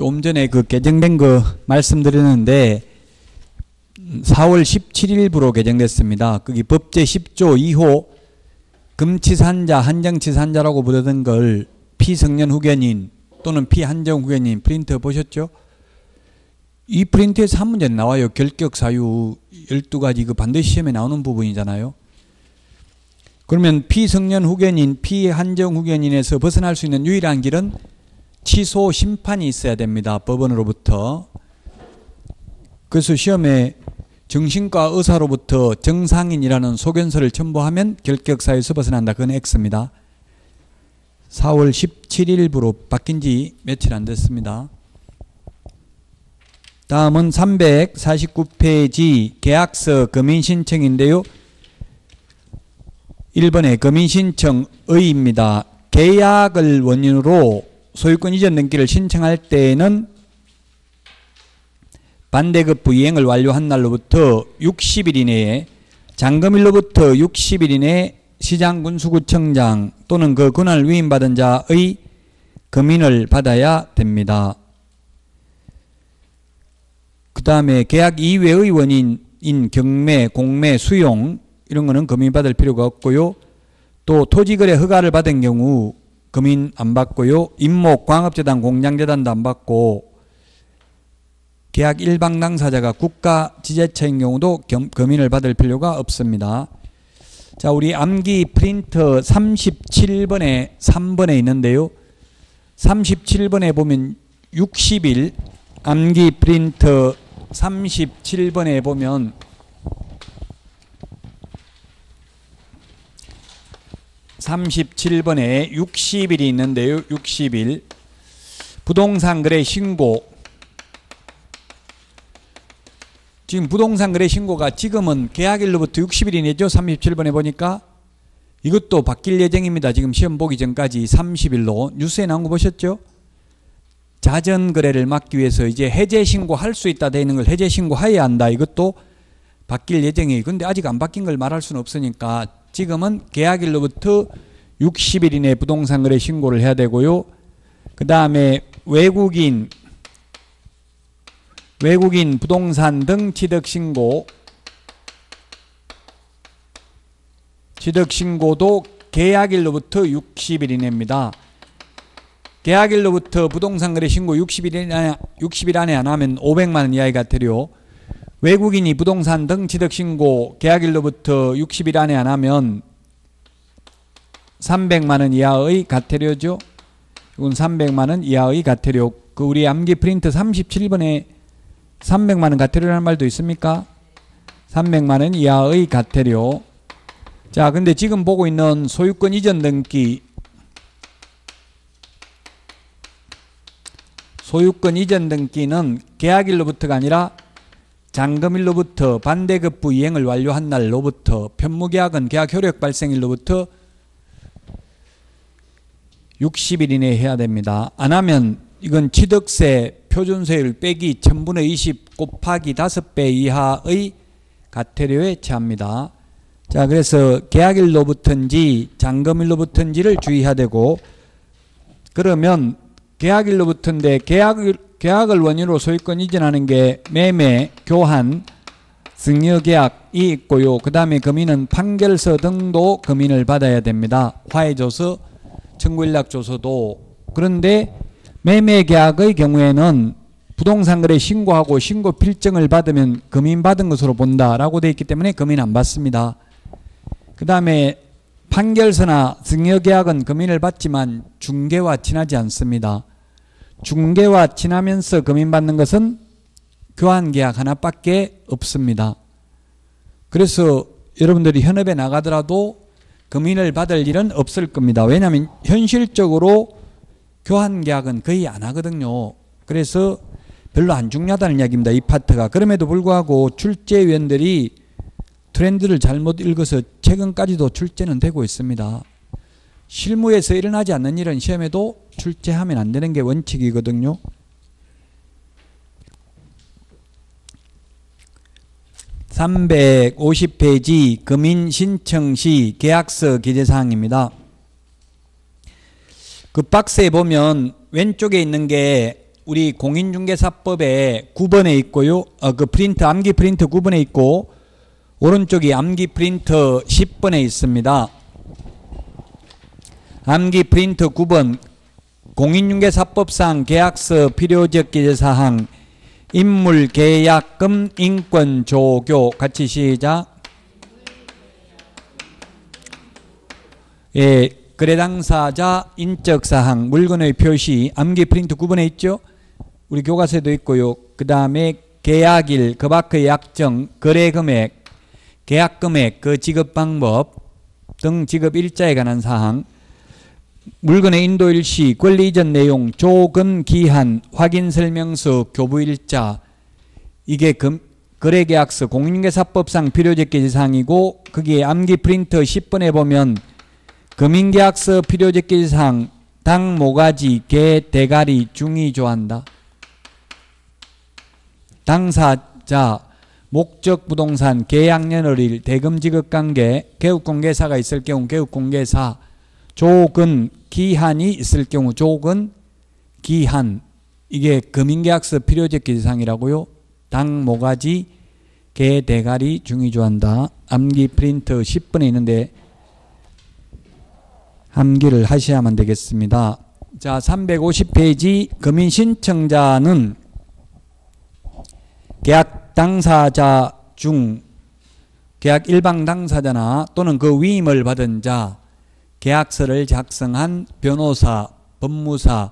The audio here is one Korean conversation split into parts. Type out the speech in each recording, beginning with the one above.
좀 전에 그 개정된 거 말씀드렸는데 4월 17일부로 개정됐습니다. 거기 법제 10조 2호 금치산자, 한정치산자라고 부르던 걸 피성년 후견인 또는 피한정 후견인 프린트 보셨죠? 이 프린트에서 한 문제 나와요. 결격 사유 12가지 그 반드시 시험에 나오는 부분이잖아요. 그러면 피성년 후견인, 피한정 후견인에서 벗어날 수 있는 유일한 길은 취소 심판이 있어야 됩니다. 법원으로부터. 그래서 시험에 정신과 의사로부터 정상인이라는 소견서를 첨부하면 결격사유에서 벗어난다. 그건 X입니다. 4월 17일부로 바뀐 지 며칠 안 됐습니다. 다음은 349페이지 계약서 금인신청인데요. 1번에 금인신청의입니다. 계약을 원인으로 소유권 이전 등기를 신청할 때에는 반대급부 이행을 완료한 날로부터 60일 이내에 잔금일로부터 60일 이내에 시장군수구청장 또는 그 권한을 위임받은 자의 금인을 받아야 됩니다. 그 다음에 계약 이외의 원인인 경매, 공매, 수용 이런 거는 금인받을 필요가 없고요. 또 토지거래 허가를 받은 경우 금인 안 받고요. 임목, 광업재단, 공장재단도 안 받고 계약 일방 당사자가 국가 지자체인 경우도 금인을 받을 필요가 없습니다. 자, 우리 암기 프린터 37번에 3번에 있는데요. 37번에 보면 60일 암기 프린터 37번에 보면 (37번에) 60일이 있는데요. 60일 부동산 거래 신고. 지금 부동산 거래 신고가 지금은 계약일로부터 60일 이내죠. 37번에 보니까 이것도 바뀔 예정입니다. 지금 시험 보기 전까지 30일로 뉴스에 나온 거 보셨죠? 자전 거래를 막기 위해서 이제 해제 신고할 수 있다 되어 있는 걸 해제 신고해야 한다. 이것도 바뀔 예정이에요. 근데 아직 안 바뀐 걸 말할 수는 없으니까 지금은 계약일로부터 60일 이내 부동산 거래 신고를 해야 되고요. 그 다음에 외국인 부동산 등 취득신고도 계약일로부터 60일 이내입니다. 계약일로부터 부동산 거래 신고 60일 안에 안 하면 500만 원 이하의 과태료. 외국인이 부동산 등 취득신고 계약일로부터 60일 안에 안 하면 300만 원 이하의 과태료죠. 이건 300만 원 이하의 과태료. 그 우리 암기 프린트 37번에 300만 원 과태료라는 말도 있습니까? 300만 원 이하의 과태료. 자, 근데 지금 보고 있는 소유권 이전 등기 는 계약일로부터가 아니라 잔금일로부터 반대급부 이행을 완료한 날로부터 편무계약은 계약 효력 발생일로부터 60일 이내에 해야 됩니다. 안 하면 이건 취득세 표준세율 빼기 1000분의 20 곱하기 5배 이하의 과태료에 처합니다. 자, 그래서 계약일로부터인지 잔금일로부터인지를 주의해야 되고, 그러면 계약일로부터인데 계약을 원인으로 소유권 이전하는 게 매매, 교환, 승여계약이 있고요. 그 다음에 금인은 판결서 등도 금인을 받아야 됩니다. 화해조서, 청구인락조서도. 그런데 매매계약의 경우에는 부동산거래 신고하고 신고 필증을 받으면 금인 받은 것으로 본다라고 되어 있기 때문에 금인 안 받습니다. 그 다음에 판결서나 승여계약은 금인을 받지만 중개와 친하지 않습니다. 중개와 친하면서 금인받는 것은 교환계약 하나밖에 없습니다. 그래서 여러분들이 현업에 나가더라도 금인을 받을 일은 없을 겁니다. 왜냐하면 현실적으로 교환계약은 거의 안 하거든요. 그래서 별로 안 중요하다는 이야기입니다. 이 파트가. 그럼에도 불구하고 출제위원들이 트렌드를 잘못 읽어서 최근까지도 출제는 되고 있습니다. 실무에서 일어나지 않는 일은 시험에도 출제하면 안 되는 게 원칙이거든요. (350페이지) 금인신청 시 계약서 기재사항입니다. 그 박스에 보면 왼쪽에 있는 게 우리 공인중개사법에 9번에 있고요. 그 프린트 암기 프린트 9번에 있고 오른쪽이 암기 프린트 10번에 있습니다. 암기 프린트 9번 공인중개사법상 계약서 필요적 기재사항 인물계약금 인권조교 같이 시작. 예, 거래당사자 인적사항 물건의 표시 암기 프린트 9번에 있죠. 우리 교과서에도 있고요. 그 다음에 계약일 그 밖의 약정 거래금액 계약금액 그 지급방법 등 지급일자에 관한 사항 물건의 인도일시 권리 이전 내용 조건 기한 확인설명서 교부일자 이게 거래계약서 공인중개사법상 필요적 기재사항이고 거기에 암기 프린트 10번에 보면 금융계약서 필요적 기재사항 당 모가지 개 대가리 중이 조한다. 당사자 목적 부동산 계약년월일 대금지급관계 개업공개사가 있을 경우 개업공개사 조건 기한이 있을 경우 조건 기한 이게 금융계약서 필요적 기재사항이라고요. 당 모가지 개 대가리 중이 조한다. 암기 프린트 10번에 있는데 암기를 하셔야만 되겠습니다. 자, 350페이지 금인 신청자는 계약 당사자 중 계약 일방 당사자나 또는 그 위임을 받은 자 계약서를 작성한 변호사, 법무사,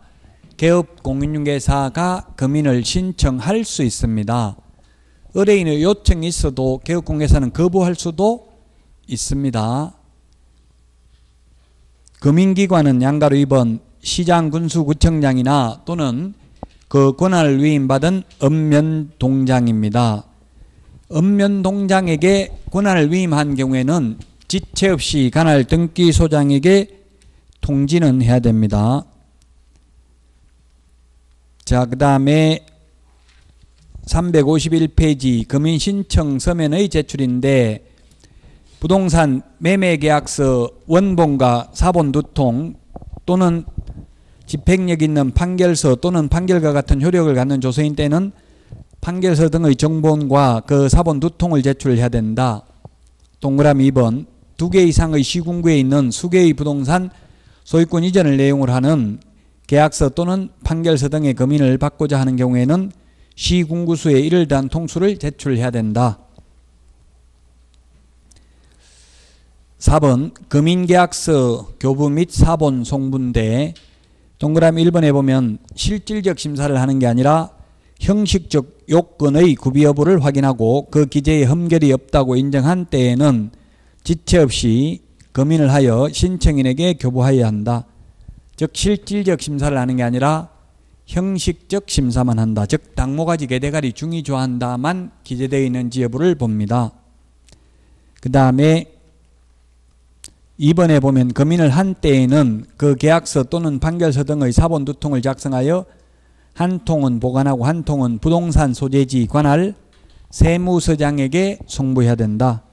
개업공인중개사가 금인을 신청할 수 있습니다. 의뢰인의 요청이 있어도 개업공개사는 거부할 수도 있습니다. 금인기관은 양가로 2번 시장군수구청장이나 또는 그 권한을 위임받은 읍면동장입니다. 읍면동장에게 권한을 위임한 경우에는 지체 없이 관할 등기소장에게 통지는 해야 됩니다. 자, 그 다음에 351페이지 금인신청 서면의 제출인데 부동산 매매계약서 원본과 사본 두 통 또는 집행력 있는 판결서 또는 판결과 같은 효력을 갖는 조서인 때는 판결서 등의 정본과 그 사본 두 통을 제출해야 된다. 동그라미 2번 2개 이상의 시군구에 있는 수개의 부동산 소유권 이전을 내용으로 하는 계약서 또는 판결서 등의 금인을 받고자 하는 경우에는 시군구수의 1을 더한 통수를 제출해야 된다. 4번 금인계약서 교부 및 사본 송부인데 동그라미 1번에 보면 실질적 심사를 하는 게 아니라 형식적 요건의 구비 여부를 확인하고 그 기재에 흠결이 없다고 인정한 때에는 지체 없이 금인을 하여 신청인에게 교부하여야 한다. 즉 실질적 심사를 하는 게 아니라 형식적 심사만 한다. 즉 당모가지 개대가리 중이 조한다만 기재되어 있는지 여부를 봅니다. 그 다음에 2번에 보면 금인을 한 때에는 그 계약서 또는 판결서 등의 사본 두 통을 작성하여 한 통은 보관하고 한 통은 부동산 소재지 관할 세무서장에게 송부해야 된다.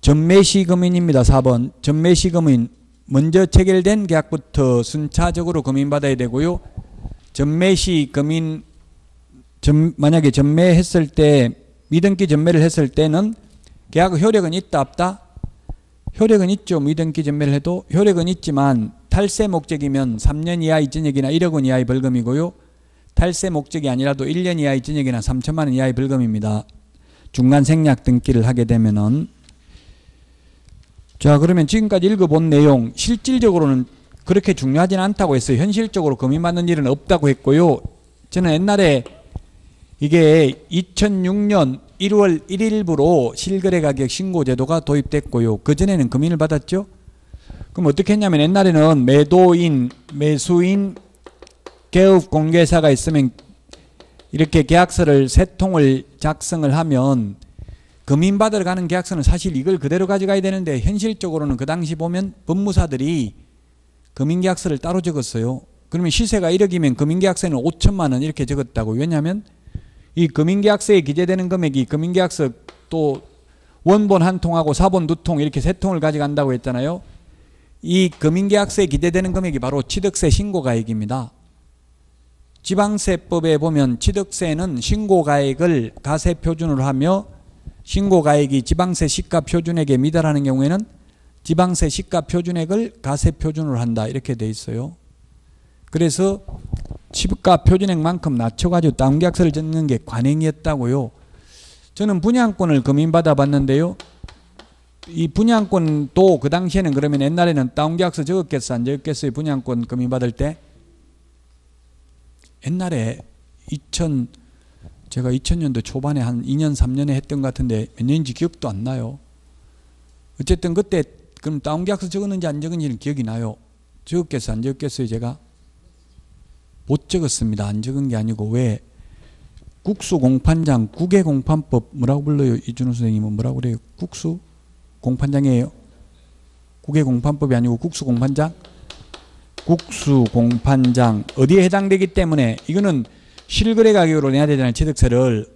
전매시 금인입니다. 4번 전매시 금인 먼저 체결된 계약부터 순차적으로 금인받아야 되고요. 전매시 금인 만약에 전매했을 때 미등기 전매를 했을 때는 계약 효력은 있다 없다? 효력은 있죠. 미등기 전매를 해도 효력은 있지만 탈세 목적이면 3년 이하의 징역이나 1억 원 이하의 벌금이고요. 탈세 목적이 아니라도 1년 이하의 징역이나 3천만 원 이하의 벌금입니다. 중간 생략 등기를 하게 되면은. 자, 그러면 지금까지 읽어본 내용 실질적으로는 그렇게 중요하지는 않다고 했어요. 현실적으로 금인받는 일은 없다고 했고요. 저는 옛날에 이게 2006년 1월 1일부로 실거래가격 신고제도가 도입됐고요. 그전에는 금인을 받았죠. 그럼 어떻게 했냐면 옛날에는 매도인, 매수인, 개업공개사가 있으면 이렇게 계약서를 세 통을 작성을 하면 금인받으러 가는 계약서는 사실 이걸 그대로 가져가야 되는데 현실적으로는 그 당시 보면 법무사들이 금인계약서를 따로 적었어요. 그러면 시세가 1억이면 금인계약서에는 5천만 원 이렇게 적었다고. 왜냐하면 이 금인계약서에 기재되는 금액이 금인계약서 또 원본 한 통하고 사본 두 통 이렇게 세 통을 가져간다고 했잖아요. 이 금인계약서에 기재되는 금액이 바로 취득세 신고가액입니다. 지방세법에 보면 취득세는 신고가액을 가세표준으로 하며 신고가액이 지방세 시가표준액에 미달하는 경우에는 지방세 시가표준액을 가세표준으로 한다 이렇게 돼 있어요. 그래서 시가표준액만큼 낮춰가지고 다운계약서를 적는 게 관행이었다고요. 저는 분양권을 금인받아 봤는데요. 이 분양권도 그 당시에는 그러면 옛날에는 다운계약서 적었겠어 안 적었겠어요? 분양권 금인받을 때? 옛날에 제가 2000년도 초반에 한 2년 3년에 했던 것 같은데 몇 년인지 기억도 안 나요. 어쨌든 그때 그럼 다운계약서 적었는지 안 적었는지는 기억이 나요. 적었겠어 안 적었겠어요? 제가? 못 적었습니다. 안 적은 게 아니고 왜? 국수공판장 국외공판법 뭐라고 불러요? 이준호 선생님은 뭐라고 그래요? 국수? 공판장이에요? 국외공판법이 아니고 국수공판장? 국수공판장 어디에 해당되기 때문에 이거는 실거래 가격으로 내야 되잖아요. 취득세를.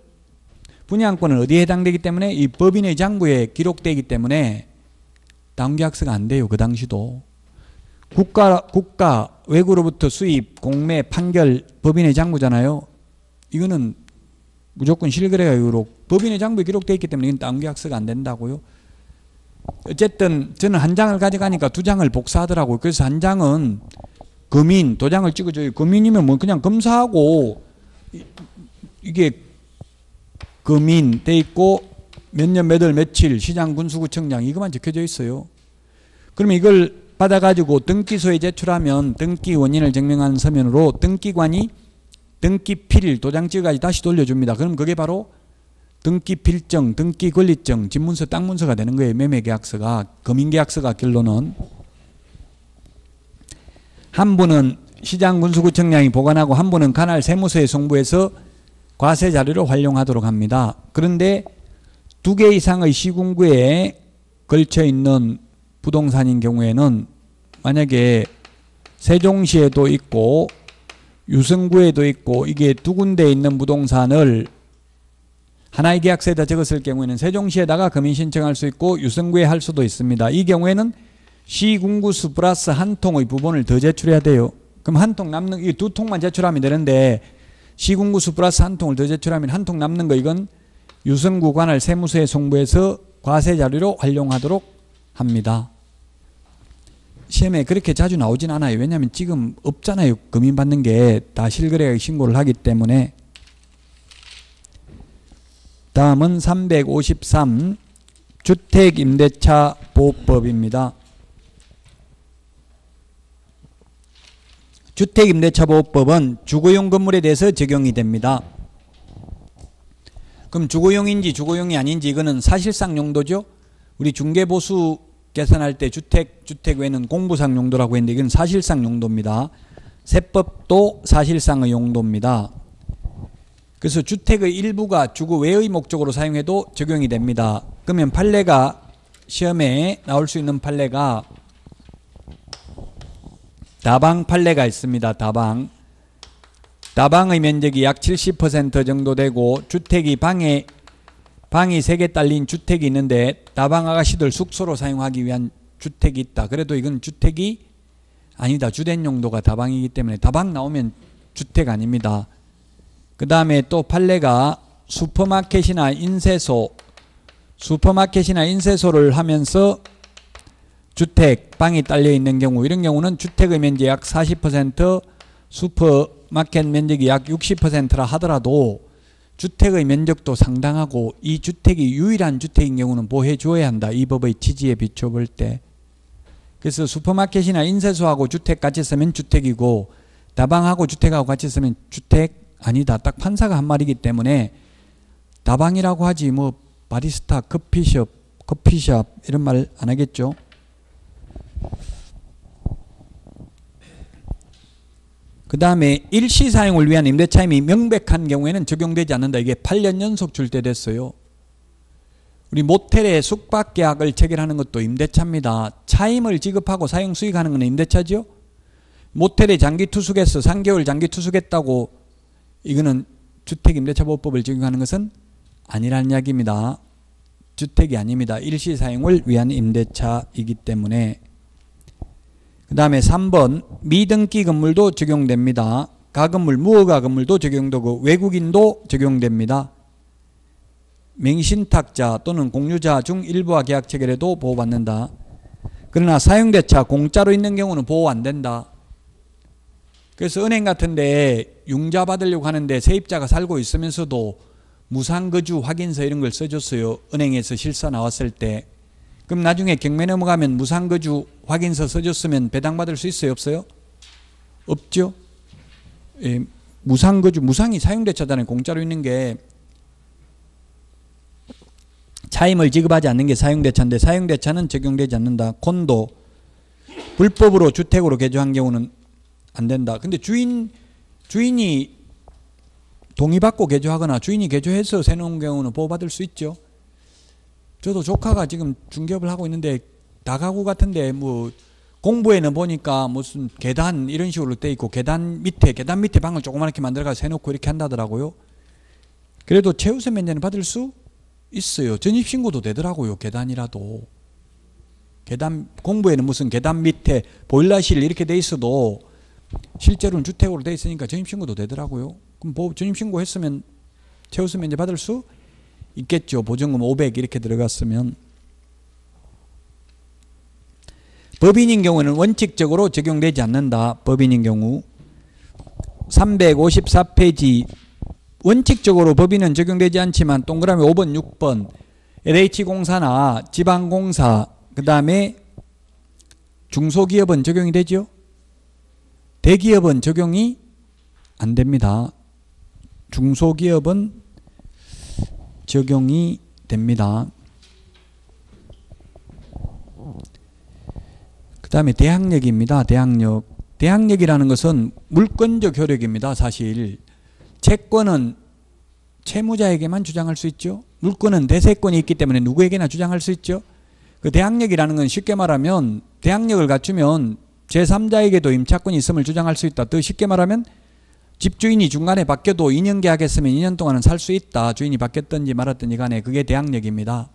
분양권은 어디에 해당되기 때문에 이 법인의 장부에 기록되기 때문에 다운계약서가 안 돼요. 그 당시도. 국가 외구로부터 수입, 공매, 판결, 법인의 장부잖아요. 이거는 무조건 실거래 가격으로 법인의 장부에 기록되어 있기 때문에 이건 다운계약서가 안 된다고요. 어쨌든 저는 한 장을 가져가니까 두 장을 복사하더라고요. 그래서 한 장은 금인, 도장을 찍어줘요. 금인이면 뭐 그냥 검사하고 이게 금인 돼 있고 몇 년 몇 월 며칠 시장 군수구청장 이것만 적혀져 있어요. 그러면 이걸 받아가지고 등기소에 제출하면 등기 원인을 증명하는 서면으로 등기관이 등기필 도장 찍어가지고 다시 돌려줍니다. 그럼 그게 바로 등기필정, 등기권리증, 집문서, 땅문서가 되는 거예요. 매매계약서가, 금인계약서가 결론은. 한 분은 시장군수구청장이 보관하고 한 분은 관할 세무서에 송부해서 과세자료로 활용하도록 합니다. 그런데 두 개 이상의 시군구에 걸쳐 있는 부동산인 경우에는 만약에 세종시에도 있고 유성구에도 있고 이게 두 군데에 있는 부동산을 하나의 계약서에다 적었을 경우에는 세종시에다가 금인 신청할 수 있고 유성구에 할 수도 있습니다. 이 경우에는 시군구수 플러스 한 통의 부분을 더 제출해야 돼요. 그럼 한 통 남는 이 두 통만 제출하면 되는데 시군구수 플러스 한 통을 더 제출하면 한 통 남는 거 이건 유성구 관할 세무서에 송부해서 과세자료로 활용하도록 합니다. 시험에 그렇게 자주 나오진 않아요. 왜냐하면 지금 없잖아요. 금인 받는 게 다 실거래 신고를 하기 때문에. 다음은 353 주택임대차 보호법입니다. 주택임대차 보호법은 주거용 건물에 대해서 적용이 됩니다. 그럼 주거용인지 주거용이 아닌지 이거는 사실상 용도죠. 우리 중개보수 계산할 때 주택 외에는 공부상 용도라고 했는데 이건 사실상 용도입니다. 세법도 사실상의 용도입니다. 그래서 주택의 일부가 주거 외의 목적으로 사용해도 적용이 됩니다. 그러면 판례가 시험에 나올 수 있는 판례가 다방 판례가 있습니다. 다방의 면적이 약 70% 정도 되고 주택이 방이 3개 딸린 주택이 있는데 다방 아가씨들 숙소로 사용하기 위한 주택이 있다. 그래도 이건 주택이 아니다. 주된 용도가 다방이기 때문에 다방 나오면 주택 아닙니다. 그 다음에 또 판례가 슈퍼마켓이나 인쇄소를 하면서 주택, 방이 딸려 있는 경우 이런 경우는 주택의 면적 약 40% 슈퍼마켓 면적이 약 60%라 하더라도 주택의 면적도 상당하고 이 주택이 유일한 주택인 경우는 보호해 줘야 한다. 이 법의 취지에 비춰볼 때. 그래서 슈퍼마켓이나 인쇄소하고 주택 같이 쓰면 주택이고 다방하고 주택하고 같이 쓰면 주택 아니다. 딱 판사가 한 말이기 때문에 다방이라고 하지 뭐 바리스타, 커피숍 이런 말 안 하겠죠. 그 다음에 일시 사용을 위한 임대차임이 명백한 경우에는 적용되지 않는다. 이게 8년 연속 출제됐어요. 우리 모텔에 숙박계약을 체결하는 것도 임대차입니다. 차임을 지급하고 사용 수익하는 건 임대차죠. 모텔에 장기 투숙해서 3개월 장기 투숙했다고 이거는 주택임대차보호법을 적용하는 것은 아니라는 이야기입니다. 주택이 아닙니다. 일시 사용을 위한 임대차이기 때문에. 그 다음에 3번 미등기 건물도 적용됩니다. 가건물, 무허가건물도 적용되고 외국인도 적용됩니다. 맹신탁자 또는 공유자 중 일부와 계약 체결에도 보호받는다. 그러나 사용대차 공짜로 있는 경우는 보호 안 된다. 그래서 은행 같은 데 융자 받으려고 하는데 세입자가 살고 있으면서도 무상거주 확인서 이런 걸 써줬어요. 은행에서 실사 나왔을 때. 그럼 나중에 경매 넘어가면 무상거주 확인서 써줬으면 배당받을 수 있어요? 없어요? 없죠. 예, 무상거주, 무상이 사용대차잖아요. 공짜로 있는 게. 차임을 지급하지 않는 게 사용대차인데 사용대차는 적용되지 않는다. 콘도, 불법으로 주택으로 개조한 경우는 안 된다. 근데 주인이 동의받고 개조하거나 주인이 개조해서 세놓은 경우는 보호받을 수 있죠. 저도 조카가 지금 중개업을 하고 있는데 다가구 같은데 뭐 공부에는 보니까 무슨 계단 이런 식으로 돼 있고 계단 밑에 방을 조그맣게 만들어가지고 해놓고 이렇게 한다더라고요. 그래도 최우선 면제는 받을 수 있어요. 전입신고도 되더라고요. 계단이라도. 계단 공부에는 무슨 계단 밑에 보일러실 이렇게 돼 있어도 실제로는 주택으로 돼 있으니까 전입신고도 되더라고요. 그럼 전입신고 했으면 최우선 면제 받을 수 있겠죠. 보증금 500 이렇게 들어갔으면. 법인인 경우는 원칙적으로 적용되지 않는다. 법인인 경우 354페이지 원칙적으로 법인은 적용되지 않지만 동그라미 5번 6번 LH공사나 지방공사 그 다음에 중소기업은 적용이 되죠. 대기업은 적용이 안 됩니다. 중소기업은 적용이 됩니다. 그 다음에 대항력입니다. 대항력이라는 것은 물권적 효력입니다. 사실 채권은 채무자에게만 주장할 수 있죠. 물권은 대세권이 있기 때문에 누구에게나 주장할 수 있죠. 그 대항력이라는 건 쉽게 말하면 대항력을 갖추면 제3자에게도 임차권이 있음을 주장할 수 있다. 더 쉽게 말하면 집주인이 중간에 바뀌어도 2년 계약했으면 2년 동안은 살 수 있다. 주인이 바뀌었든지 말았든지 간에 그게 대항력입니다.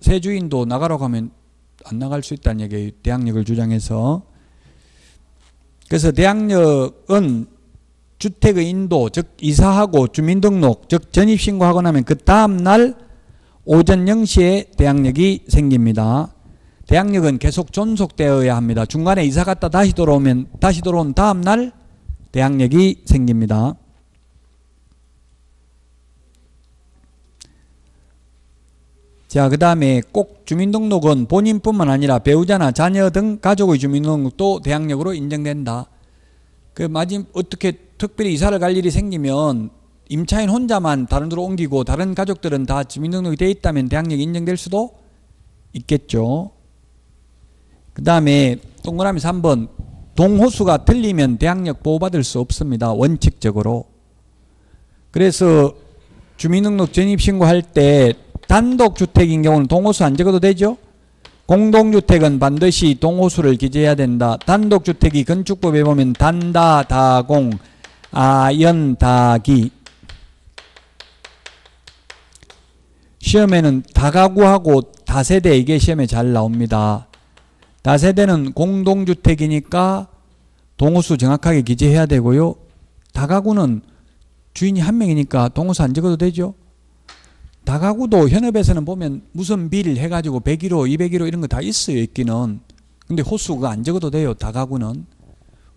새 주인도 나가라고 하면 안 나갈 수 있다는 얘기예요. 대항력을 주장해서. 그래서 대항력은 주택의 인도, 즉 이사하고 주민등록, 즉 전입신고하고 나면 그 다음날 오전 0시에 대항력이 생깁니다. 대항력은 계속 존속되어야 합니다. 중간에 이사 갔다 다시 들어온 다음날 대항력이 생깁니다. 자, 그 다음에 꼭 주민등록은 본인뿐만 아니라 배우자나 자녀 등 가족의 주민등록도 대항력으로 인정된다. 어떻게 특별히 이사를 갈 일이 생기면 임차인 혼자만 다른 데로 옮기고 다른 가족들은 다 주민등록이 되어 있다면 대항력이 인정될 수도 있겠죠. 그 다음에 동그라미 3번 동호수가 틀리면 대항력 보호받을 수 없습니다. 원칙적으로. 그래서 주민등록 전입신고할 때 단독주택인 경우는 동호수 안 적어도 되죠. 공동주택은 반드시 동호수를 기재해야 된다. 단독주택이 건축법에 보면 단다, 다공, 아연, 다기. 시험에는 다가구하고 다세대 이게 시험에 잘 나옵니다. 다세대는 공동주택이니까 동호수 정확하게 기재해야 되고요. 다가구는 주인이 한 명이니까 동호수 안 적어도 되죠. 다가구도 현업에서는 보면 무슨 빌 해가지고 101호, 201호 이런 거 다 있어요. 있기는. 근데 호수가 안 적어도 돼요. 다가구는.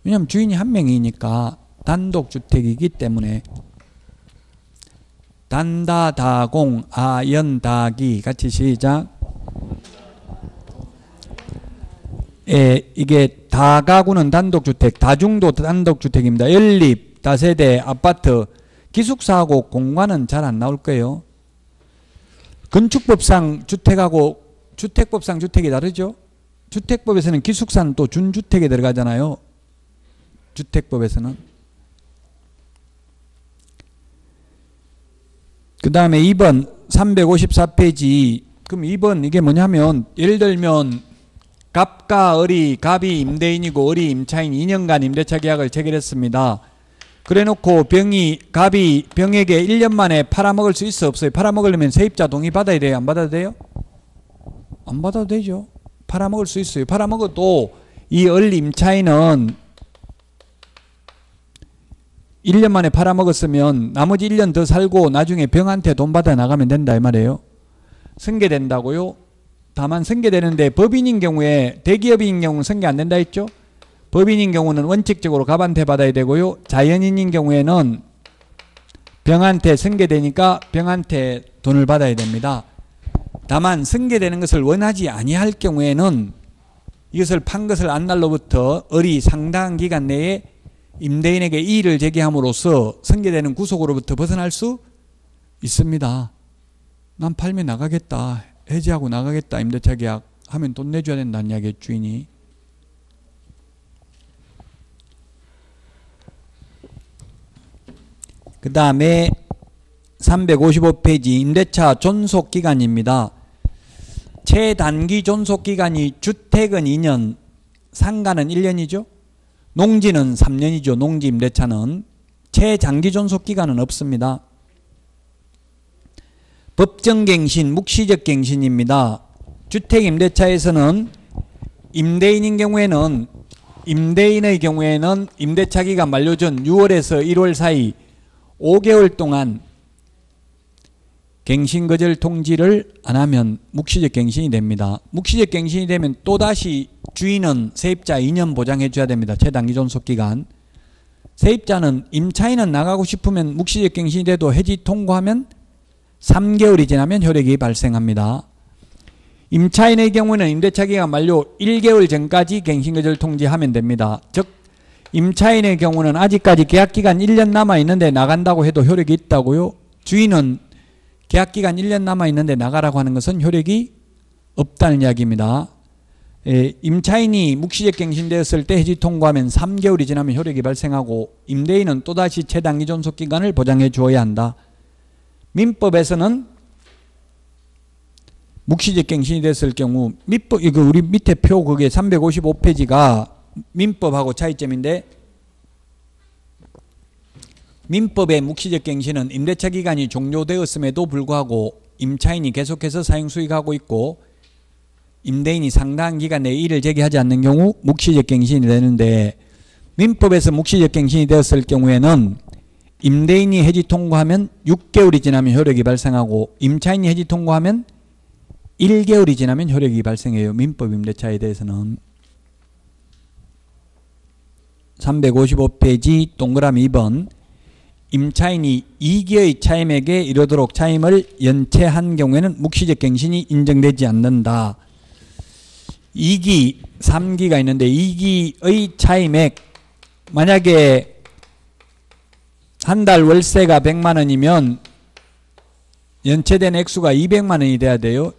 왜냐하면 주인이 한 명이니까 단독주택이기 때문에. 단다, 다공, 아연, 다기 같이 시작. 이게 다가구는 단독주택, 다중도 단독주택입니다. 연립, 다세대, 아파트, 기숙사하고 공관은 잘 안 나올 거예요. 건축법상 주택하고 주택법상 주택이 다르죠. 주택법에서는 기숙사는 또 준주택에 들어가잖아요. 주택법에서는. 그 다음에 2번 354페이지. 그럼 2번 이게 뭐냐면 예를 들면 갑과 을이, 갑이 임대인이고 을이 임차인 2년간 임대차 계약을 체결했습니다. 그래놓고 갑이 병에게 1년 만에 팔아먹을 수 있어 없어요? 팔아먹으려면 세입자 동의 받아야 돼요? 안 받아도 돼요? 안 받아도 되죠. 팔아먹을 수 있어요. 팔아먹어도 이 을 임차인은 1년 만에 팔아먹었으면 나머지 1년 더 살고 나중에 병한테 돈 받아 나가면 된다 이 말이에요. 승계된다고요? 다만 승계되는데 법인인 경우에, 대기업인 경우는 승계 안 된다 했죠? 법인인 경우는 원칙적으로 갑한테 받아야 되고요. 자연인인 경우에는 병한테 승계되니까 병한테 돈을 받아야 됩니다. 다만 승계되는 것을 원하지 아니할 경우에는 이것을 판 것을 안 날로부터 을이 상당한 기간 내에 임대인에게 이의를 제기함으로써 승계되는 구속으로부터 벗어날 수 있습니다. 난 팔면 나가겠다, 해지하고 나가겠다, 임대차 계약 하면 돈 내줘야 된다는 이야기예요, 주인이. 그 다음에 355페이지 임대차 존속기간입니다. 최단기 존속기간이 주택은 2년, 상가는 1년이죠. 농지는 3년이죠. 농지 임대차는. 최장기 존속기간은 없습니다. 법정갱신, 묵시적 갱신입니다. 주택 임대차에서는 임대인의 경우에는 임대차 기간 만료 전 6월에서 1월 사이 5개월 동안 갱신거절 통지를 안 하면 묵시적 갱신이 됩니다. 묵시적 갱신이 되면 또다시 주인은 세입자 2년 보장해 줘야 됩니다. 최단기 존속기간. 세입자는 임차인은 나가고 싶으면 묵시적 갱신이 돼도 해지 통고하면 3개월이 지나면 효력이 발생합니다. 임차인의 경우는 임대차 기간 만료 1개월 전까지 갱신거절 통지하면 됩니다. 즉 임차인의 경우는 아직까지 계약기간 1년 남아있는데 나간다고 해도 효력이 있다고요. 주인은 계약기간 1년 남아있는데 나가라고 하는 것은 효력이 없다는 이야기입니다. 임차인이 묵시적 갱신되었을 때 해지 통고하면 3개월이 지나면 효력이 발생하고 임대인은 또다시 최단기 존속기간을 보장해 주어야 한다. 민법에서는 묵시적 갱신이 됐을 경우 민법, 이거 우리 밑에 표 그게 355페이지가 민법하고 차이점인데, 민법의 묵시적 갱신은 임대차 기간이 종료되었음에도 불구하고 임차인이 계속해서 사용수익하고 있고 임대인이 상당한 기간 내에 이의를 제기하지 않는 경우 묵시적 갱신이 되는데, 민법에서 묵시적 갱신이 되었을 경우에는 임대인이 해지 통고하면 6개월이 지나면 효력이 발생하고 임차인이 해지 통고하면 1개월이 지나면 효력이 발생해요. 민법 임대차에 대해서는. 355페이지 동그라미 2번. 임차인이 2기의 차임에게 이르도록 차임을 연체한 경우에는 묵시적 갱신이 인정되지 않는다. 2기, 3기가 있는데 2기의 차임액, 만약에 한 달 월세가 100만 원이면 연체된 액수가 200만 원이 돼야 돼요.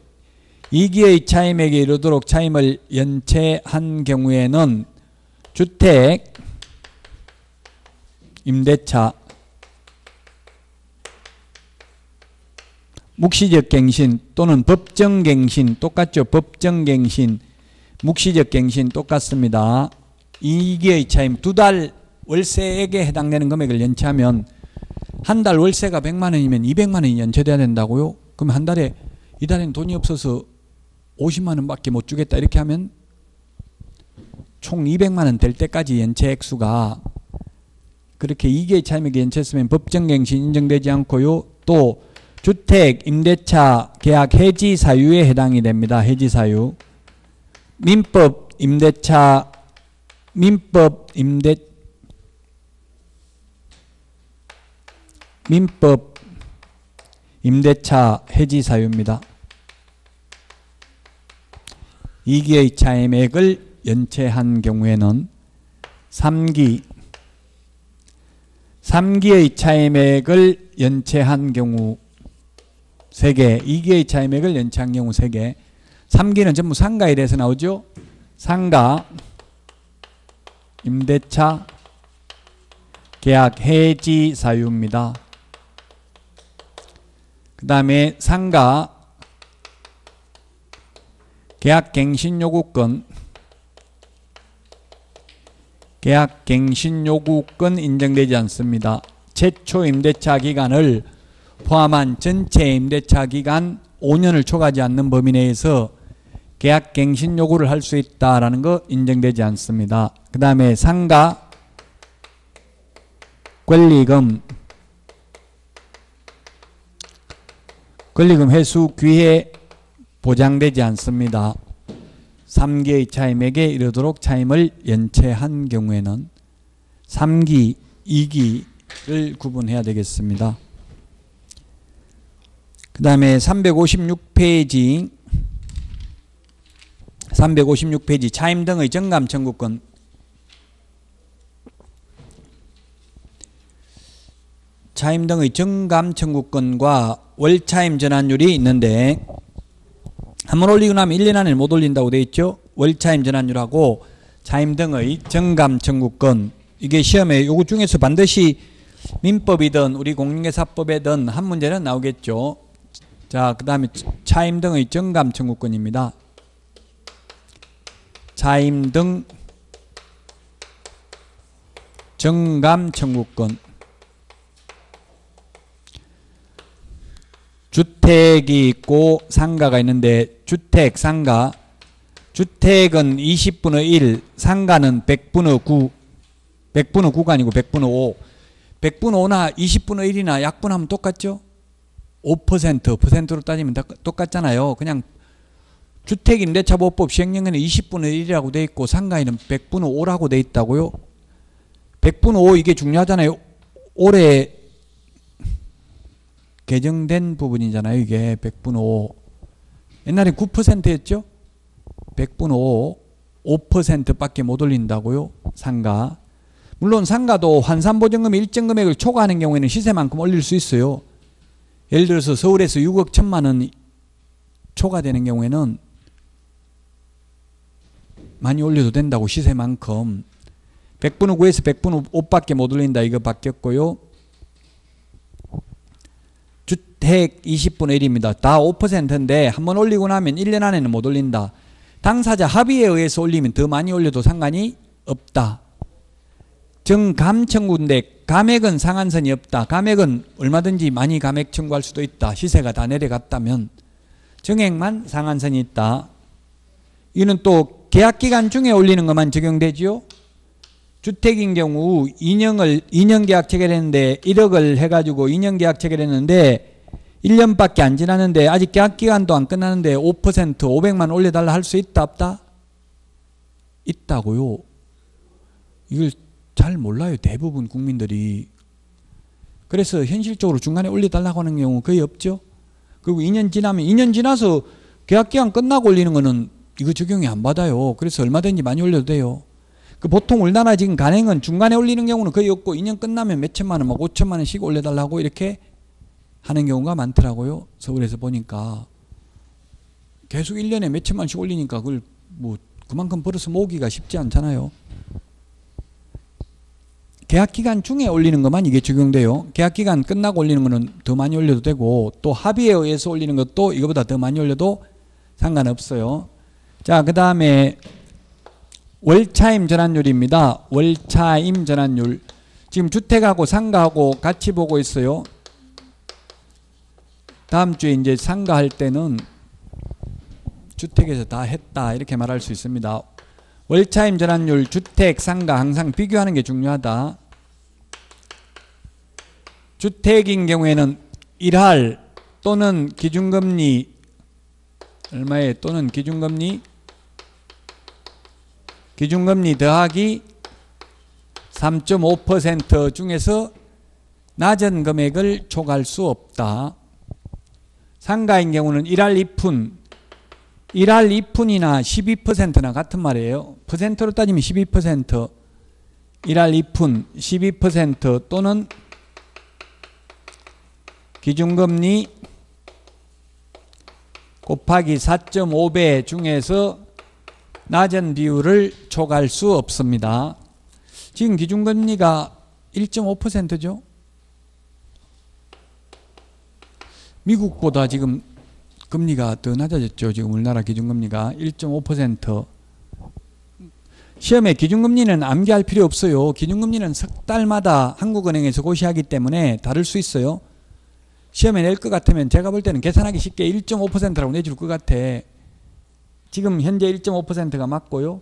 2기의 차임액에 이르도록 차임을 연체한 경우에는 주택, 임대차, 묵시적 갱신 또는 법정갱신 똑같죠. 법정갱신, 묵시적 갱신 똑같습니다. 2기의 차임, 2달 월세액에 해당되는 금액을 연체하면 한 달 월세가 100만 원이면 200만 원이 연체돼야 된다고요? 그럼 한 달에 이달엔 돈이 없어서 50만 원밖에 못 주겠다 이렇게 하면 총 200만 원 될 때까지 연체 액수가, 그렇게 2개의 차임액에 연체했으면 법정갱신 인정되지 않고요. 또 주택, 임대차, 계약 해지 사유에 해당이 됩니다. 해지 사유. 민법 임대차, 민법 임대차 해지 사유입니다. 2기의 차임액을 연체한 경우에는 3기의 차임액을 연체한 경우 3개, 2기의 차임액을 연체한 경우 3개. 3기는 전부 상가에 대해서 나오죠. 상가, 임대차, 계약 해지 사유입니다. 그 다음에 상가, 계약갱신 요구권, 계약갱신 요구권 인정되지 않습니다. 최초 임대차 기간을 포함한 전체 임대차 기간 5년을 초과하지 않는 범위 내에서 계약갱신 요구를 할 수 있다라는 거 인정되지 않습니다. 그 다음에 상가, 권리금 회수 기회 보장되지 않습니다. 3기의 차임에게 이르도록 차임을 연체한 경우에는 3기, 2기를 구분해야 되겠습니다. 그 다음에 356페이지 차임 등의 정감 청구권. 차임 등의 정감 청구권과 월차임 전환율이 있는데 한번 올리고 나면 1년 안에 못 올린다고 되어 있죠. 월차임 전환율하고 차임 등의 정감 청구권, 이게 시험에 요거 중에서 반드시 민법이든 우리 공인중개사법이든 한 문제는 나오겠죠. 자, 그 다음에 차임 등의 정감 청구권입니다. 차임 등 정감 청구권. 주택이 있고 상가가 있는데 주택, 상가. 주택은 20분의 1, 상가는 100분의 9. 100분의 9가 아니고 100분의 5. 100분의 5나 20분의 1이나 약분하면 똑같죠? 5%로 따지면 똑같잖아요. 그냥 주택 임대차보호법 시행령에는 20분의 1이라고 돼 있고 상가에는 100분의 5라고 돼 있다고요. 100분의 5 이게 중요하잖아요. 올해 개정된 부분이잖아요. 이게 100분의 5. 옛날에 9%였죠? 100분의 5. 5%밖에 못 올린다고요. 상가. 물론 상가도 환산보증금 일정 금액을 초과하는 경우에는 시세만큼 올릴 수 있어요. 예를 들어서 서울에서 6억 1천만 원 초과되는 경우에는 많이 올려도 된다고, 시세만큼. 100분의 9에서 100분의 5밖에 못 올린다, 이거 바뀌었고요. 주택 20분의 1입니다. 다 5%인데 한번 올리고 나면 1년 안에는 못 올린다. 당사자 합의에 의해서 올리면 더 많이 올려도 상관이 없다. 정감 청구인데 감액은 상한선이 없다. 감액은 얼마든지 많이 감액 청구할 수도 있다. 시세가 다 내려갔다면. 정액만 상한선이 있다. 이는 또 계약기간 중에 올리는 것만 적용되지요. 주택인 경우 2년 계약 체결했는데 1억을 해가지고 2년 계약 체결했는데 1년밖에 안 지났는데 아직 계약기간도 안 끝났는데 5% 500만 올려달라 할 수 있다 없다? 있다고요. 이걸 잘 몰라요. 대부분 국민들이. 그래서 현실적으로 중간에 올려달라고 하는 경우 거의 없죠. 그리고 2년 지나면 2년 지나서 계약기간 끝나고 올리는 거는 이거 적용이 안 받아요. 그래서 얼마든지 많이 올려도 돼요. 그 보통 우리나라 지금 간행은 중간에 올리는 경우는 거의 없고 2년 끝나면 몇 천만 원, 막 5천만 원씩 올려달라고 이렇게 하는 경우가 많더라고요. 서울에서 보니까. 계속 1년에 몇 천만 원씩 올리니까 그걸 뭐 그만큼 벌어서 모으기가 쉽지 않잖아요. 계약기간 중에 올리는 것만 이게 적용돼요. 계약기간 끝나고 올리는 거는 더 많이 올려도 되고, 또 합의에 의해서 올리는 것도 이거보다 더 많이 올려도 상관없어요. 자, 그 다음에 월차임 전환율입니다. 월차임 전환율. 지금 주택하고 상가하고 같이 보고 있어요. 다음 주에 이제 상가 할 때는 주택에서 다 했다 이렇게 말할 수 있습니다. 월차임 전환율, 주택, 상가 항상 비교하는 게 중요하다. 주택인 경우에는 1할 또는 기준금리 얼마에 또는 기준금리 더하기 3.5% 중에서 낮은 금액을 초과할 수 없다. 상가인 경우는 1할 2푼 1할 2푼이나 12%나 같은 말이에요. 퍼센트로 따지면 12%, 1할 2푼 12% 또는 기준금리 곱하기 4.5배 중에서 낮은 비율을 초과할 수 없습니다. 지금 기준금리가 1.5%죠. 미국보다 지금 금리가 더 낮아졌죠. 지금 우리나라 기준금리가 1.5%. 시험에 기준금리는 암기할 필요 없어요. 기준금리는 석 달마다 한국은행에서 고시하기 때문에 다를 수 있어요. 시험에 낼 것 같으면 제가 볼 때는 계산하기 쉽게 1.5%라고 내줄 것 같아. 지금 현재 1.5%가 맞고요.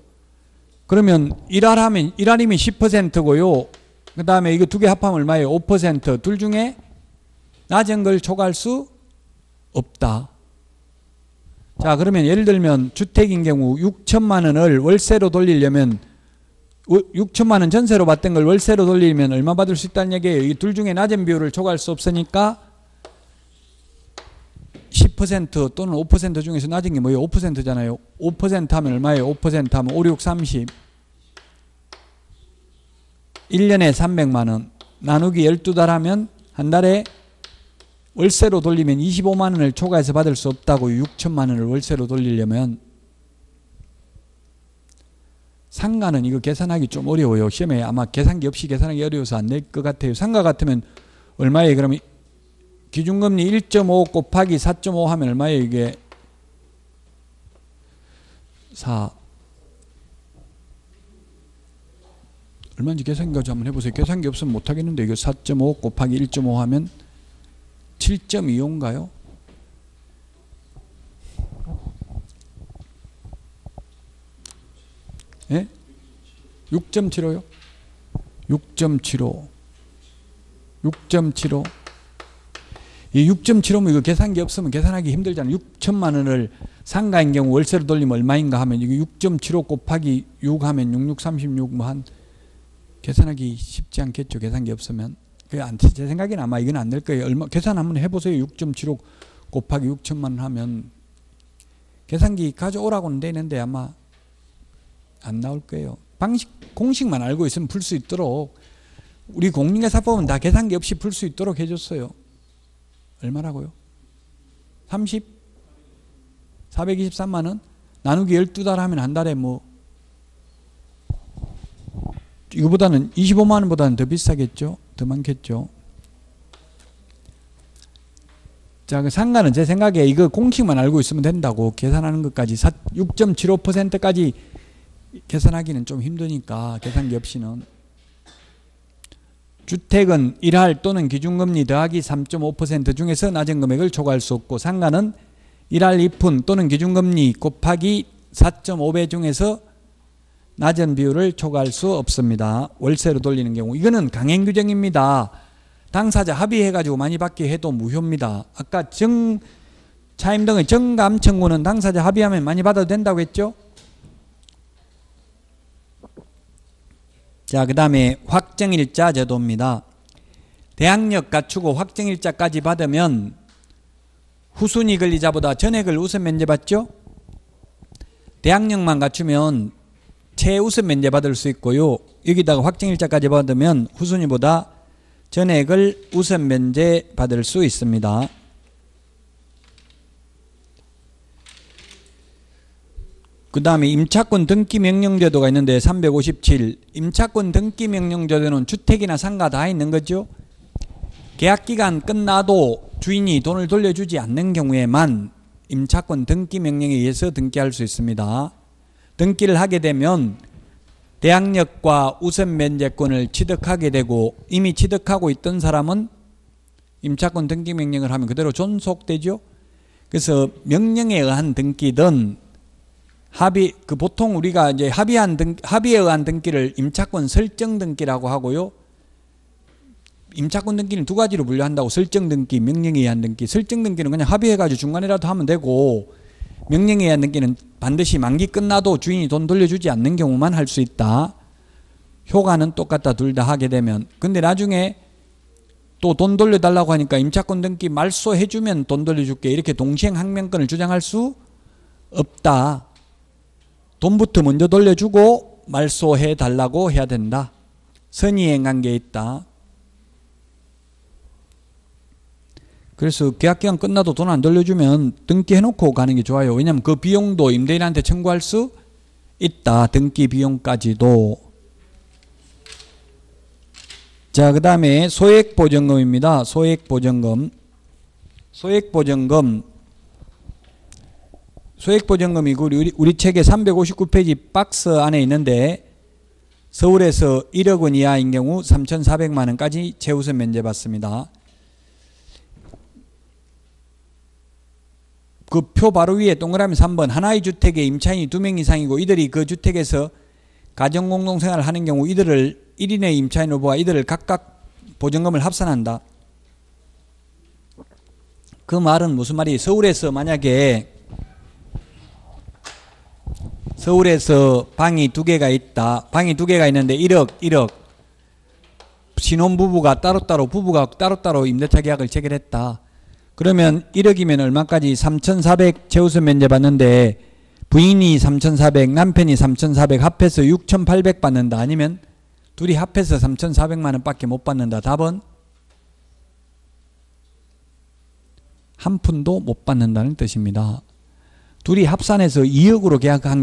그러면 1할 하면 1할이면 10%고요. 그 다음에 이거 두 개 합하면 얼마예요? 5%. 둘 중에 낮은 걸 초과할 수 없다. 자, 그러면 예를 들면 주택인 경우 6천만 원을 월세로 돌리려면 6천만 원 전세로 받던 걸 월세로 돌리면 얼마 받을 수 있다는 얘기예요. 이 둘 중에 낮은 비율을 초과할 수 없으니까 10% 또는 5% 중에서 낮은 게 뭐예요? 5%잖아요. 5% 하면 얼마예요? 5% 하면 5, 6, 30. 1년에 300만 원. 나누기 12달 하면 한 달에 월세로 돌리면 25만 원을 초과해서 받을 수 없다고. 6천만 원을 월세로 돌리려면. 상가는 이거 계산하기 좀 어려워요. 시험에 아마 계산기 없이 계산하기 어려워서 안 낼 것 같아요. 상가 같으면 얼마예요? 그러면 기준금리 1.5 곱하기 4.5 하면 얼마예요? 이게 4. 얼마인지 계산기 가지고 한번 해보세요. 계산기 없으면 못하겠는데 이거 4.5 곱하기 1.5 하면 7.25인가요? 예? 6.75요? 6.75. 6.75. 이 6.75면 이거 계산기 없으면 계산하기 힘들잖아요. 6천만 원을 상가인 경우 월세로 돌리면 얼마인가 하면 이거 6.75 곱하기 6 하면 6636 뭐 한 계산하기 쉽지 않겠죠. 계산기 없으면. 제 생각에는 아마 이건 안 될 거예요. 얼마 계산 한번 해보세요. 6.75 곱하기 6천만 원 하면 계산기 가져오라고는 되는데 아마 안 나올 거예요. 공식만 알고 있으면 풀 수 있도록 우리 공인중개사법은 다 계산기 없이 풀 수 있도록 해줬어요. 얼마라고요? 30? 423만 원? 나누기 12달 하면 한 달에 뭐 이거보다는 25만 원보다는 더 비싸겠죠? 더 많겠죠? 자, 그 상가는 제 생각에 이거 공식만 알고 있으면 된다고. 계산하는 것까지 6.75%까지 계산하기는 좀 힘드니까 계산기 없이는. 주택은 1할 또는 기준금리 더하기 3.5% 중에서 낮은 금액을 초과할 수 없고, 상가는 1할 2푼 또는 기준금리 곱하기 4.5배 중에서 낮은 비율을 초과할 수 없습니다. 월세로 돌리는 경우. 이거는 강행규정입니다. 당사자 합의해가지고 많이 받게 해도 무효입니다. 아까 차임 등의 정감 청구는 당사자 합의하면 많이 받아도 된다고 했죠? 자, 그 다음에 확정일자 제도입니다. 대항력 갖추고 확정일자까지 받으면 후순위 권리자보다 전액을 우선 면제받죠? 대항력만 갖추면 최우선 면제받을 수 있고요. 여기다가 확정일자까지 받으면 후순위보다 전액을 우선 면제받을 수 있습니다. 그 다음에 임차권 등기 명령제도가 있는데 357. 임차권 등기 명령제도는 주택이나 상가 다 있는 거죠. 계약기간 끝나도 주인이 돈을 돌려주지 않는 경우에만 임차권 등기 명령에 의해서 등기할 수 있습니다. 등기를 하게 되면 대항력과 우선 면제권을 취득하게 되고, 이미 취득하고 있던 사람은 임차권 등기 명령을 하면 그대로 존속되죠. 그래서 명령에 의한 등기든 보통 우리가 이제 합의에 의한 등기를 임차권 설정 등기라고 하고요. 임차권 등기는 두 가지로 분류한다고. 설정 등기, 명령에 의한 등기. 설정 등기는 그냥 합의해가지고 중간에라도 하면 되고, 명령에 의한 등기는 반드시 만기 끝나도 주인이 돈 돌려주지 않는 경우만 할 수 있다. 효과는 똑같다. 둘 다 하게 되면. 근데 나중에 또 돈 돌려달라고 하니까 임차권 등기 말소해주면 돈 돌려줄게, 이렇게 동시행 항명권을 주장할 수 없다. 돈부터 먼저 돌려주고 말소해달라고 해야 된다. 선의행 관계에 있다. 그래서 계약기간 끝나도 돈 안 돌려주면 등기해놓고 가는 게 좋아요. 왜냐하면 그 비용도 임대인한테 청구할 수 있다. 등기 비용까지도. 자, 그 다음에 소액보전금입니다. 소액보전금. 소액보전금이 우리 책의 359페이지 박스 안에 있는데, 서울에서 1억 원 이하인 경우 3,400만 원까지 최우선 면제받습니다. 그 표 바로 위에 동그라미 3번, 하나의 주택에 임차인이 2명 이상이고 이들이 그 주택에서 가정공동생활을 하는 경우 이들을 1인의 임차인 후보와 이들을 각각 보증금을 합산한다. 그 말은 무슨 말이? 서울에서 만약에 서울에서 방이 2개가 있다. 방이 2개가 있는데 1억. 신혼부부가 부부가 따로따로 임대차 계약을 체결했다. 그러면 1억이면 얼마까지? 3,400 최우선 면제 받는데 부인이 3,400, 남편이 3,400 합해서 6,800 받는다. 아니면 둘이 합해서 3,400만 원밖에 못 받는다. 답은 한 푼도 못 받는다는 뜻입니다. 둘이 합산해서 2억으로 계약한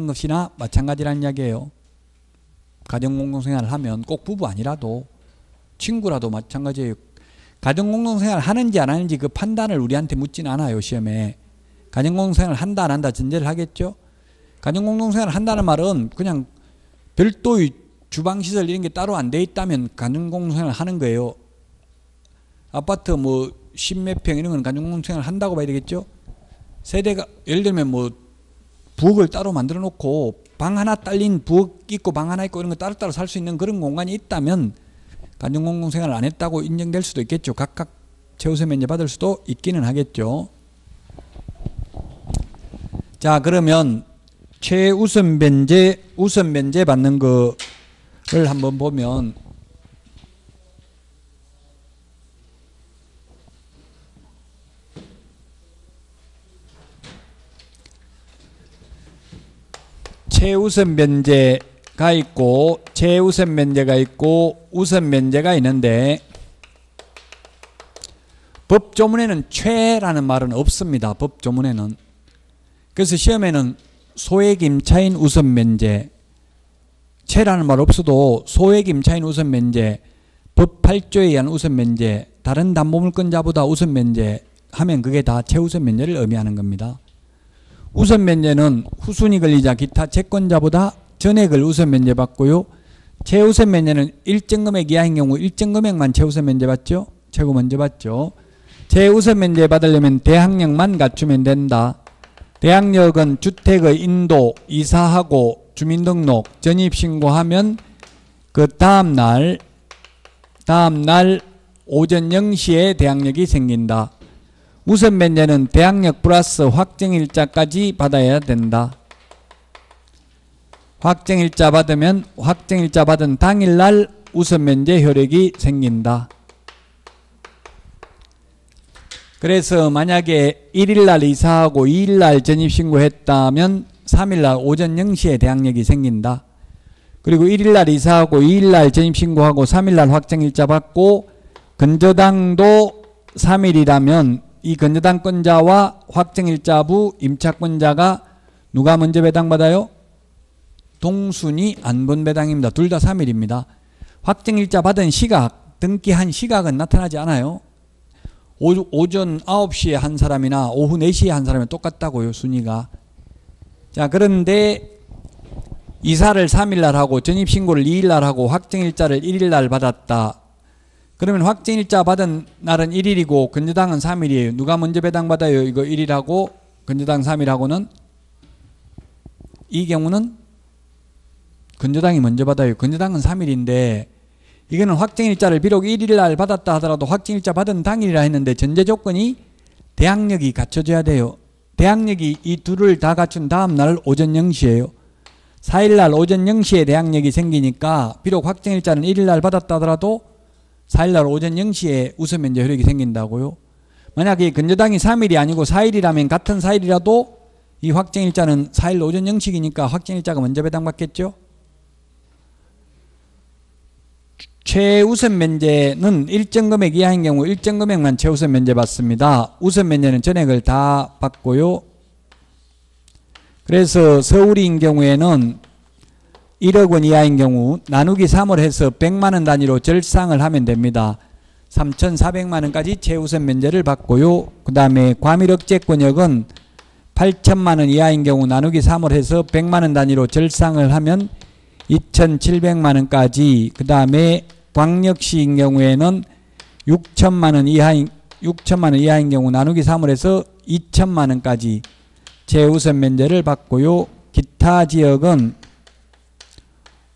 것이나 마찬가지라는 이야기예요. 가정공동생활을 하면 꼭 부부 아니라도 친구라도 마찬가지예요. 가정공동생활을 하는지 안 하는지 그 판단을 우리한테 묻지는 않아요. 시험에. 가정공동생활을 한다 안 한다 전제를 하겠죠. 가정공동생활을 한다는 말은 그냥 별도의 주방시설 이런 게 따로 안 돼 있다면 가정공동생활을 하는 거예요. 아파트 뭐 10몇 평 이런 건 가정공동생활을 한다고 봐야 되겠죠. 세대가 예를 들면 뭐 부엌을 따로 만들어 놓고 방 하나 딸린 부엌 있고 방 하나 있고 이런 거 따로따로 살 수 있는 그런 공간이 있다면 가정공동생활을 안 했다고 인정될 수도 있겠죠. 각각 최우선 면제 받을 수도 있기는 하겠죠. 자, 그러면 최우선 면제, 우선 면제 받는 거를 한번 보면 최우선 면제가 있고 최우선 면제가 있고 우선 면제가 있는데 법조문에는 최라는 말은 없습니다. 법조문에는. 그래서 시험에는 소액임차인 우선 면제 최라는 말 없어도 소액임차인 우선 면제 법 8조에 의한 우선 면제 다른 담보물권자보다 우선 면제 하면 그게 다 최우선 면제를 의미하는 겁니다. 우선 면제는 후순위 권리자 기타 채권자보다 전액을 우선 면제 받고요. 최우선 면제는 일정 금액 이하인 경우 일정 금액만 최우선 면제 받죠. 최고 먼저 받죠. 최우선 면제 받으려면 대항력만 갖추면 된다. 대항력은 주택의 인도, 이사하고 주민등록, 전입신고하면 그 다음날 오전 0시에 대항력이 생긴다. 우선 면제는 대항력 플러스 확정일자까지 받아야 된다. 확정일자 받으면 확정일자 받은 당일날 우선 면제 효력이 생긴다. 그래서 만약에 1일날 이사하고 2일날 전입신고했다면 3일날 오전 0시에 대항력이 생긴다. 그리고 1일날 이사하고 2일날 전입신고하고 3일날 확정일자 받고 건저당도 3일이라면 이 건저당권자와 확정일자부 임차권자가 누가 먼저 배당받아요? 동순위 안분배당입니다. 둘 다 3일입니다. 확정일자 받은 시각, 등기한 시각은 나타나지 않아요. 오전 9시에 한 사람이나 오후 4시에 한 사람이 똑같다고요. 순위가. 자, 그런데 이사를 3일날 하고 전입신고를 2일날 하고 확정일자를 1일날 받았다. 그러면 확정일자 받은 날은 1일이고 건저당은 3일이에요. 누가 먼저 배당받아요? 이거 1일하고 건저당 3일하고는 이 경우는 건저당이 먼저 받아요. 건저당은 3일인데 이거는 확정일자를 비록 1일날 받았다 하더라도 확정일자 받은 당일이라 했는데 전제 조건이 대항력이 갖춰져야 돼요. 대항력이 이 둘을 다 갖춘 다음 날 오전 0시예요. 4일날 오전 0시에 대항력이 생기니까 비록 확정일자는 1일날 받았다 하더라도 4일날 오전 0시에 우선 면제 효력이 생긴다고요. 만약에 건저당이 3일이 아니고 4일이라면 같은 4일이라도 이 확정일자는 4일 오전 0시이니까 확정일자가 먼저 배당받겠죠. 최우선 면제는 일정 금액 이하인 경우 일정 금액만 최우선 면제 받습니다. 우선 면제는 전액을 다 받고요. 그래서 서울인 경우에는 1억 원 이하인 경우 나누기 3을 해서 100만 원 단위로 절상을 하면 됩니다. 3,400만 원까지 최우선 면제를 받고요. 그 다음에 과밀억제권역은 8천만 원 이하인 경우 나누기 3을 해서 100만 원 단위로 절상을 하면 2,700만 원까지, 그 다음에 광역시인 경우에는 6천만 원 이하인 경우 나누기 3을 해서 2천만 원까지 최우선 면제를 받고요. 기타 지역은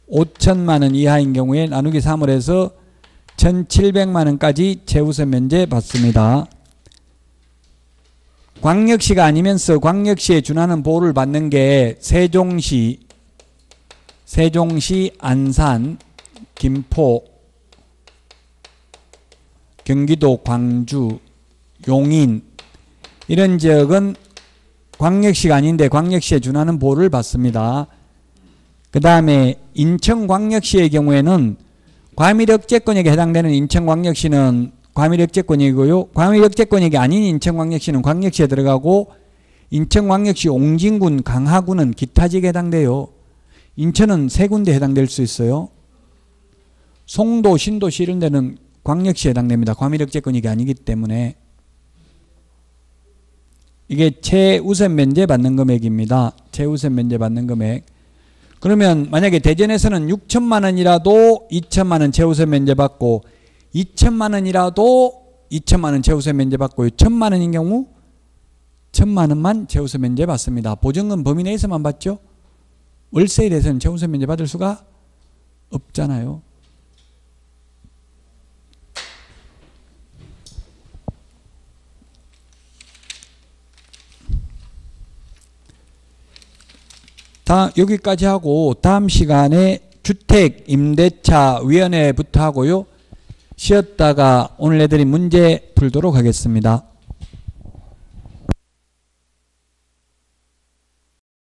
5천만 원 이하인 경우에 나누기 3을 해서 1,700만 원까지 최우선 면제 받습니다. 광역시가 아니면서 광역시에 준하는 보호를 받는 게 세종시, 안산, 김포, 경기도 광주, 용인 이런 지역은 광역시가 아닌데 광역시에 준하는 보호를 받습니다. 그 다음에 인천광역시의 경우에는 과밀억제권역에 해당되는 인천광역시는 과밀억제권역이고요. 과밀억제권역이 아닌 인천광역시는 광역시에 들어가고 인천광역시 옹진군, 강하군은 기타 지역에 해당돼요. 인천은 세 군데 해당될 수 있어요. 송도, 신도시 이런 데는 광역시에 해당됩니다. 과밀억제권역이 아니기 때문에. 이게 최우선 면제 받는 금액입니다. 최우선 면제 받는 금액. 그러면 만약에 대전에서는 6천만 원이라도 2천만 원 최우선 면제 받고 2천만 원이라도 2천만 원 최우선 면제 받고 1천만 원인 경우 1천만 원만 최우선 면제 받습니다. 보증금 범위 내에서만 받죠. 월세에 대해서는 최우선 면제 받을 수가 없잖아요. 여기까지 하고 다음 시간에 주택임대차위원회부터 하고요. 쉬었다가 오늘 내드린 문제 풀도록 하겠습니다.